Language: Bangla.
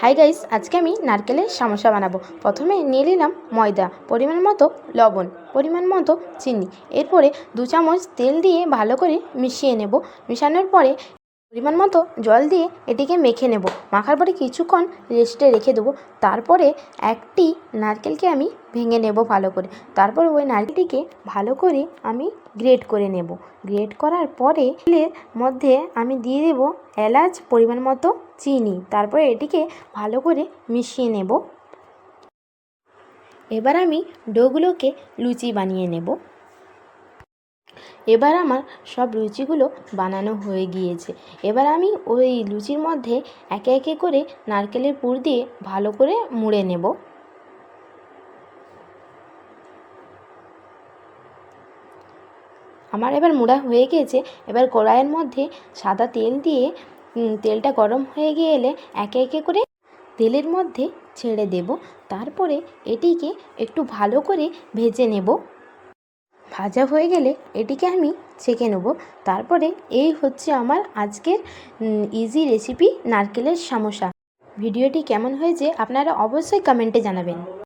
হাই গাইস, আজকে আমি নারকেলের সমোসা বানাবো। প্রথমে নিয়ে নিলাম ময়দা, পরিমাণ মতো লবণ, পরিমাণ মতো চিনি, এরপরে 2 চামচ তেল দিয়ে ভালো করে মিশিয়ে নেব। মেশানোর পরে পরিমাণ মতো জল দিয়ে এটিকে মেখে নেব। মাখার পরে কিছুক্ষণ রেস্টে রেখে দেবো। তারপরে একটি নারকেলকে আমি ভেঙে নেব ভালো করে। তারপর ওই নারকেলটিকে ভালো করে আমি গ্রেট করে নেব। গ্রেট করার পরে তেলের মধ্যে আমি দিয়ে দেব এলাচ, পরিমাণ মতো চিনি। তারপরে এটিকে ভালো করে মিশিয়ে নেব। এবার আমি ডোগুলোকে লুচি বানিয়ে নেব। এবার আমার সব লুচিগুলো বানানো হয়ে গিয়েছে। এবার আমি ওই লুচির মধ্যে একে একে করে নারকেলের পুর দিয়ে ভালো করে মুড়ে নেব। আমার এবার মুড়া হয়ে গিয়েছে। এবার কড়াইয়ের মধ্যে সাদা তেল দিয়ে তেলটা গরম হয়ে গেলে একে একে করে তেলের মধ্যে ছেড়ে দেব। তারপরে এটিকে একটু ভালো করে ভেজে নেব। ভাজা হয়ে গেলে এটিকে আমি ছেঁকে নেব। তারপরে এই হচ্ছে আমার আজকের ইজি রেসিপি নারকেলের সমোসা। ভিডিওটি কেমন হয়েছে আপনারা অবশ্যই কমেন্টে জানাবেন।